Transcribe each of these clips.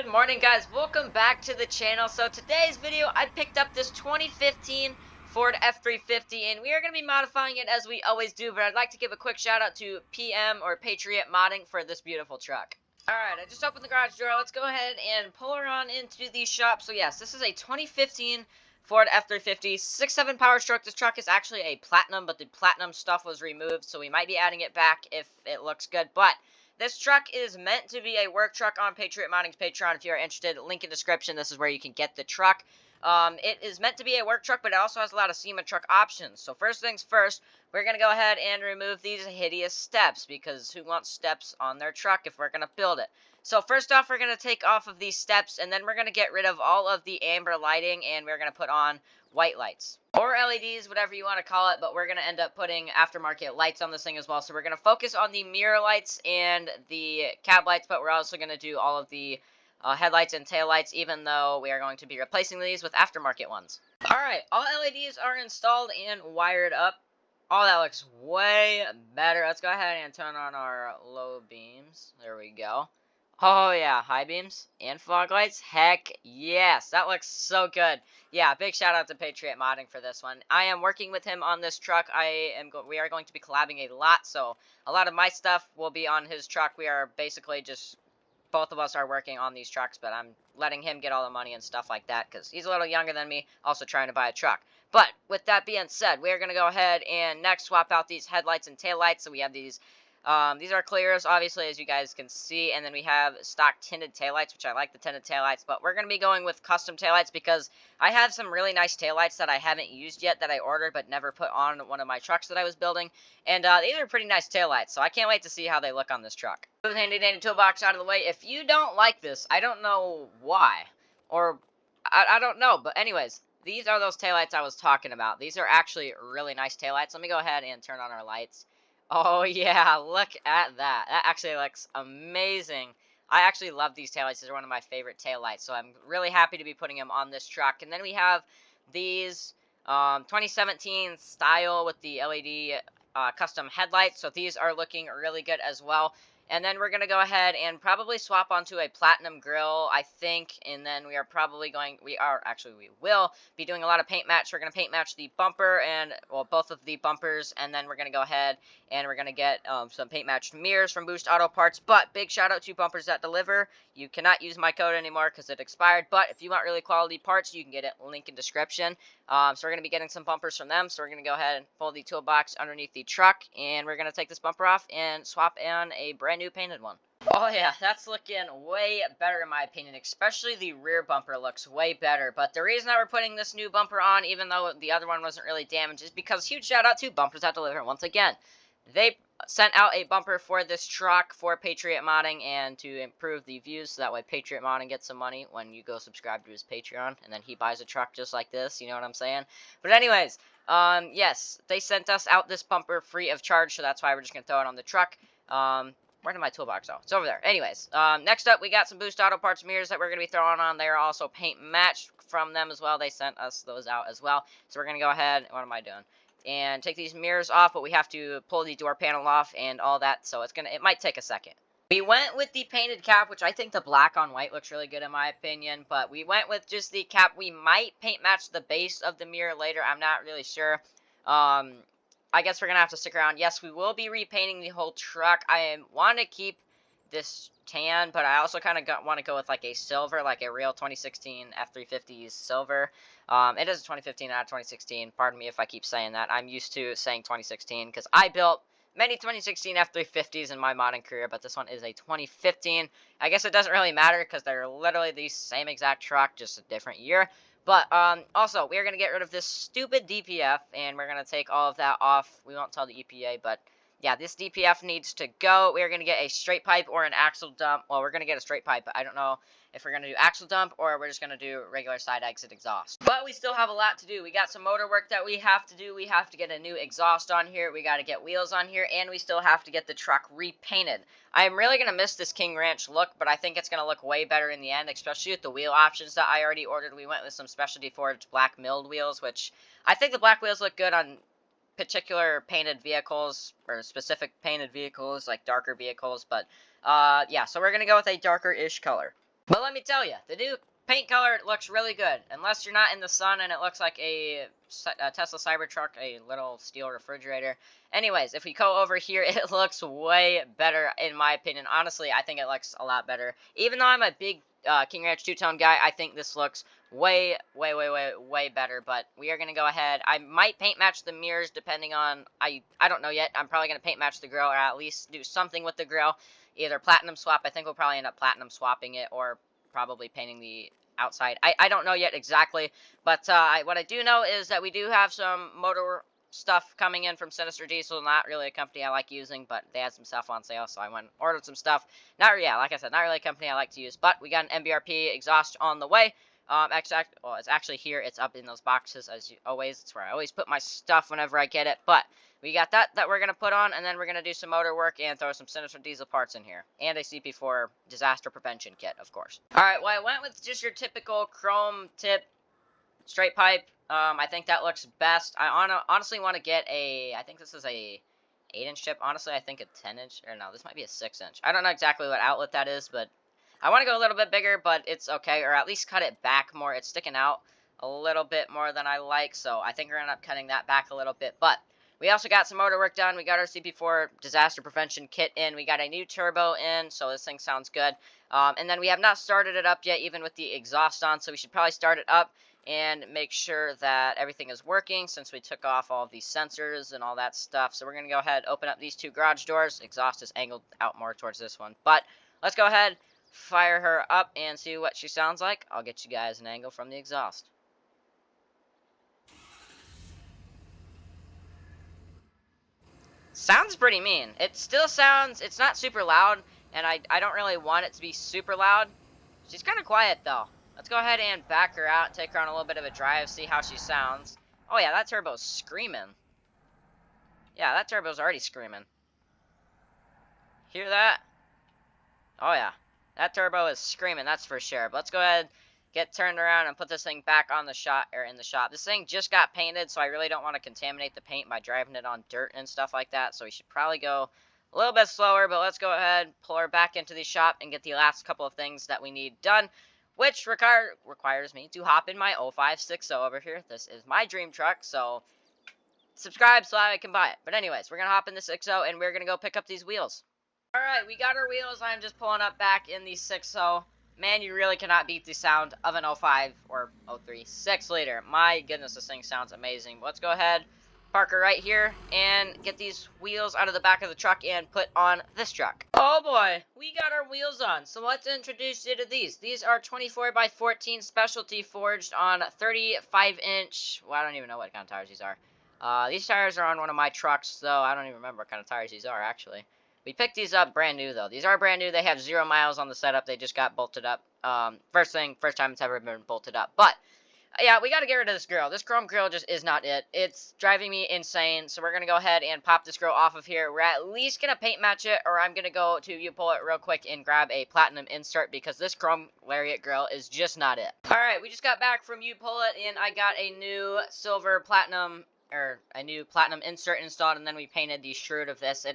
Good morning, guys. Welcome back to the channel. So today's video, I picked up this 2015 Ford F350, and we are going to be modifying it as we always do, but I'd like to give a quick shout out to PM or Patriot Modding for this beautiful truck. Alright, I just opened the garage door. Let's go ahead and pull her on into the shop. So yes, this is a 2015 Ford F350, 6.7 power stroke. This truck is actually a platinum, but the platinum stuff was removed, so we might be adding it back if it looks good, but this truck is meant to be a work truck on Patriot Modding's Patreon. If you're interested, link in description. This is where you can get the truck. It is meant to be a work truck, but it also has a lot of SEMA truck options. So first things first, we're going to go ahead and remove these hideous steps, because who wants steps on their truck if we're going to build it? So first off, we're going to take off of these steps, and then we're going to get rid of all of the amber lighting, and we're going to put on white lights. Or LEDs, whatever you want to call it, but we're going to end up putting aftermarket lights on this thing as well. So we're going to focus on the mirror lights and the cab lights, but we're also going to do all of the headlights and tail lights, even though we are going to be replacing these with aftermarket ones. Alright, all LEDs are installed and wired up. Oh, that looks way better. Let's go ahead and turn on our low beams. There we go. Oh, yeah, high beams and fog lights. Heck yes, that looks so good. Yeah, big shout out to Patriot Modding for this one. I am working with him on this truck. We are going to be collabing a lot, so a lot of my stuff will be on his truck. We are basically just, both of us are working on these trucks, but I'm letting him get all the money and stuff like that, because he's a little younger than me, also trying to buy a truck. But, with that being said, we're going to go ahead and next swap out these headlights and taillights. So we have these are clears, obviously, as you guys can see, and then we have stock tinted taillights, which I like the tinted taillights, but we're going to be going with custom taillights because I have some really nice taillights that I haven't used yet that I ordered but never put on one of my trucks that I was building, and these are pretty nice taillights, so I can't wait to see how they look on this truck. Move the handy dandy toolbox out of the way. If you don't like this, I don't know why, or I don't know, but anyways, these are those taillights I was talking about. These are actually really nice taillights. Let me go ahead and turn on our lights. Oh, yeah, look at that. That actually looks amazing. I actually love these taillights. These are one of my favorite taillights, so I'm really happy to be putting them on this truck. And then we have these 2017 style with the LED custom headlights, so these are looking really good as well. And then we're going to go ahead and probably swap onto a platinum grill, I think, and then we will be doing a lot of paint match. We're going to paint match the bumper and, well, both of the bumpers, and then we're going to go ahead and we're going to get some paint matched mirrors from Boost Auto Parts. But big shout out to Bumpers That Deliver. You cannot use my code anymore because it expired, but if you want really quality parts, you can get it, link in description. So we're going to be getting some bumpers from them, so we're going to go ahead and pull the toolbox underneath the truck, and we're going to take this bumper off and swap on a brand new painted one. Oh yeah, that's looking way better in my opinion, especially the rear bumper looks way better. But the reason that we're putting this new bumper on, even though the other one wasn't really damaged, is because huge shout out to Bumpers That Deliver once again. They sent out a bumper for this truck for Patriot Modding and to improve the views, so that way Patriot Modding gets some money when you go subscribe to his Patreon, and then he buys a truck just like this, you know what I'm saying? But anyways, yes, they sent us out this bumper free of charge, so that's why we're just going to throw it on the truck. Where did my toolbox go? It's over there. Anyways, next up, we got some Boost Auto Parts mirrors that we're going to be throwing on. They are also paint matched from them as well. They sent us those out as well. So we're going to go ahead, what am I doing? And take these mirrors off, but we have to pull the door panel off and all that, so it might take a second. We went with the painted cap, which I think the black on white looks really good in my opinion, but we went with just the cap. We might paint match the base of the mirror later. I'm not really sure. I guess we're going to have to stick around. Yes, we will be repainting the whole truck. I want to keep this tan, but I also kind of want to go with like a silver, like a real 2016 F350 silver. It is a 2015 out of 2016. Pardon me if I keep saying that. I'm used to saying 2016 because I built many 2016 F350s in my modding career, but this one is a 2015. I guess it doesn't really matter because they're literally the same exact truck, just a different year. But, also, we're going to get rid of this stupid DPF, and we're going to take all of that off. We won't tell the EPA, but, yeah, this DPF needs to go. We're going to get a straight pipe or an axle dump. Well, we're going to get a straight pipe, but I don't know if we're going to do axle dump or we're just going to do regular side exit exhaust. But we still have a lot to do. We got some motor work that we have to do. We have to get a new exhaust on here. We got to get wheels on here, and we still have to get the truck repainted. I'm really going to miss this King Ranch look, but I think it's going to look way better in the end, especially with the wheel options that I already ordered. We went with some specialty forged black milled wheels, which I think the black wheels look good on particular painted vehicles, or specific painted vehicles, like darker vehicles, but, yeah, so we're going to go with a darker-ish color. But let me tell you, the new paint color looks really good. Unless you're not in the sun and it looks like a Tesla Cybertruck, a little steel refrigerator. Anyways, if we go over here, it looks way better in my opinion. Honestly, I think it looks a lot better. Even though I'm a big King Ranch two-tone guy, I think this looks way better. But we are going to go ahead. I might paint match the mirrors depending on, I don't know yet. I'm probably going to paint match the grill, or at least do something with the grill. Either platinum swap, I think we'll probably end up platinum swapping it, or probably painting the outside. I don't know yet exactly, but what I do know is that we do have some motor stuff coming in from Sinister Diesel. Not really a company I like using, but they had some stuff on sale, so I went and ordered some stuff. Yeah, like I said, not really a company I like to use, but we got an MBRP exhaust on the way. Well, it's actually here. It's up in those boxes, as always. It's where I always put my stuff whenever I get it, but we got that we're going to put on, and then we're going to do some motor work and throw some Sinister Diesel parts in here. And a CP4 disaster prevention kit, of course. Alright, well, I went with just your typical chrome tip straight pipe. I think that looks best. I honestly want to get I think this is a 8-inch tip. Honestly, I think a 10-inch, or no, this might be a 6-inch. I don't know exactly what outlet that is, but I want to go a little bit bigger, but it's okay, or at least cut it back more. It's sticking out a little bit more than I like, so I think we're going to end up cutting that back a little bit, but we also got some motor work done. We got our CP4 disaster prevention kit in. We got a new turbo in, so this thing sounds good. And then we have not started it up yet, even with the exhaust on, so we should probably start it up and make sure that everything is working since we took off all of these sensors and all that stuff. So we're going to go ahead and open up these two garage doors. Exhaust is angled out more towards this one. But let's go ahead, fire her up, and see what she sounds like. I'll get you guys an angle from the exhaust. Sounds pretty mean. It still sounds, it's not super loud, and I don't really want it to be super loud. She's kind of quiet, though. Let's go ahead and back her out, take her on a little bit of a drive, see how she sounds. Oh yeah, that turbo's screaming. Yeah, that turbo's already screaming. Hear that? Oh yeah, that turbo is screaming, that's for sure. But let's go ahead, get turned around, and put this thing back on the shop, or in the shop. This thing just got painted, so I really don't want to contaminate the paint by driving it on dirt and stuff like that. So we should probably go a little bit slower, but let's go ahead, pull her back into the shop, and get the last couple of things that we need done, which requires me to hop in my 0560 over here. This is my dream truck, so subscribe so I can buy it. But anyways, we're going to hop in the 60, and we're going to go pick up these wheels. Alright, we got our wheels. I'm just pulling up back in the 60. Man, you really cannot beat the sound of an 05 or 03 6-liter. My goodness, this thing sounds amazing. Let's go ahead, park her right here, and get these wheels out of the back of the truck and put on this truck. Oh boy, we got our wheels on. So let's introduce you to these. These are 24x14 specialty forged on 35-inch. Well, I don't even know what kind of tires these are. These tires are on one of my trucks, though. I don't even remember what kind of tires these are, actually. We picked these up brand new, though. These are brand new. They have 0 miles on the setup. They just got bolted up. First time it's ever been bolted up. But, yeah, we got to get rid of this grill. This chrome grill just is not it. It's driving me insane. So we're going to go ahead and pop this grill off of here. We're at least going to paint match it, or I'm going to go to U-Pull it real quick and grab a platinum insert, because this chrome lariat grill is just not it. Alright, we just got back from U-Pull it, and I got a new silver platinum, or a new platinum insert installed, and then we painted the shroud of this.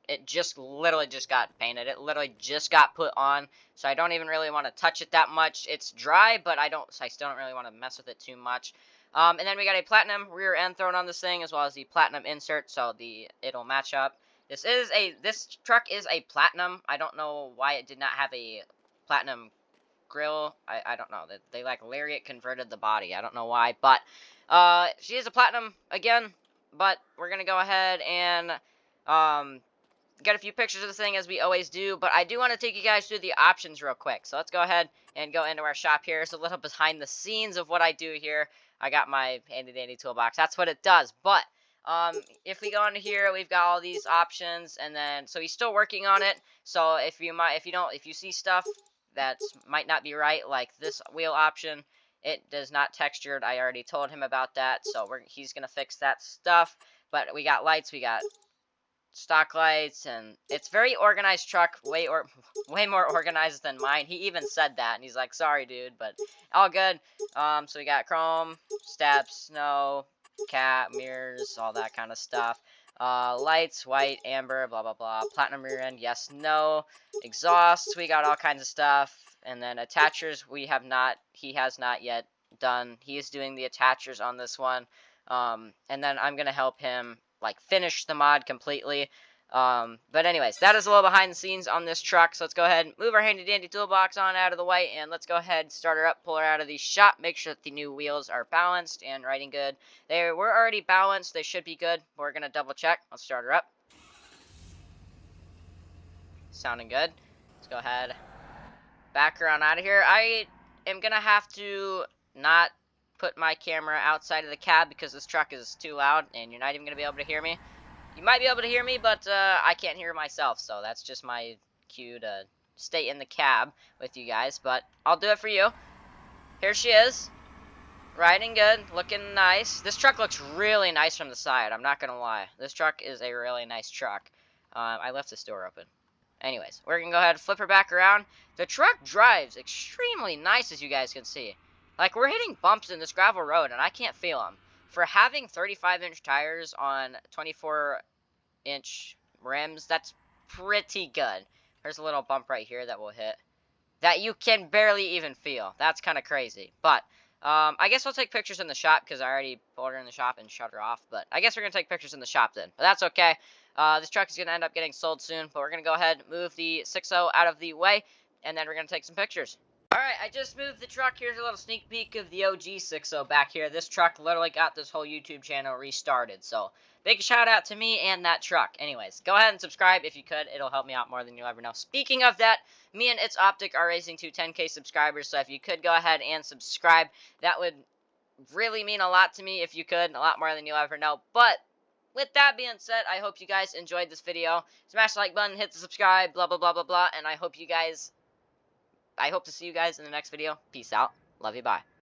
It just literally just got painted. It literally just got put on, so I don't even really want to touch it that much. It's dry, but I still don't really want to mess with it too much. And then we got a platinum rear end thrown on this thing, as well as the platinum insert, so it'll match up. This truck is a platinum. I don't know why it did not have a platinum grill. I don't know. They like lariat converted the body. I don't know why, but she is a platinum again. But we're gonna go ahead and get a few pictures of this thing, as we always do. But I do want to take you guys through the options real quick. So let's go ahead and go into our shop here. It's a little behind the scenes of what I do here. I got my handy dandy toolbox. That's what it does. But if we go into here, we've got all these options, and then so he's still working on it. So if you see stuff that might not be right, like this wheel option, it does not textured. I already told him about that, so he's gonna fix that stuff. But we got lights, we got stock lights, and it's very organized truck, way more organized than mine. He even said that, and he's like, sorry dude, but all good. So we got chrome, steps, snow, cat, mirrors, all that kind of stuff. Lights, white, amber, blah blah blah. Platinum rear end, yes, no. Exhausts, we got all kinds of stuff. And then attachers, he has not yet done. He is doing the attachers on this one. And then I'm going to help him, like, finish the mod completely. But anyways, that is a little behind the scenes on this truck. So let's go ahead and move our handy dandy toolbox on out of the way, and let's go ahead and start her up, pull her out of the shop, make sure that the new wheels are balanced and riding good. They were already balanced. They should be good. We're going to double check. Let's start her up. Sounding good. Let's go ahead, back her on out of here. I am going to have to not put my camera outside of the cab because this truck is too loud and you're not even going to be able to hear me. You might be able to hear me, but I can't hear myself, so that's just my cue to stay in the cab with you guys, but I'll do it for you. Here she is, riding good, looking nice. This truck looks really nice from the side, I'm not going to lie. This truck is a really nice truck. I left this door open. Anyways, we're going to go ahead and flip her back around. The truck drives extremely nice, as you guys can see. Like, we're hitting bumps in this gravel road, and I can't feel them. For having 35-inch tires on 24-inch rims, that's pretty good. There's a little bump right here that we'll hit that you can barely even feel. That's kind of crazy. But I guess we'll take pictures in the shop because I already pulled her in the shop and shut her off. But I guess we're going to take pictures in the shop then. But that's okay. This truck is going to end up getting sold soon. But we're going to go ahead and move the 6.0 out of the way, and then we're going to take some pictures. Alright, I just moved the truck. Here's a little sneak peek of the OG 6.0 back here. This truck literally got this whole YouTube channel restarted. So, big shout out to me and that truck. Anyways, go ahead and subscribe if you could. It'll help me out more than you'll ever know. Speaking of that, me and It's Optic are racing to 10K subscribers. So, if you could go ahead and subscribe, that would really mean a lot to me if you could. A lot more than you'll ever know. But with that being said, I hope you guys enjoyed this video. Smash the like button, hit the subscribe, blah, blah, blah, blah, blah. And I hope to see you guys in the next video. Peace out. Love you. Bye.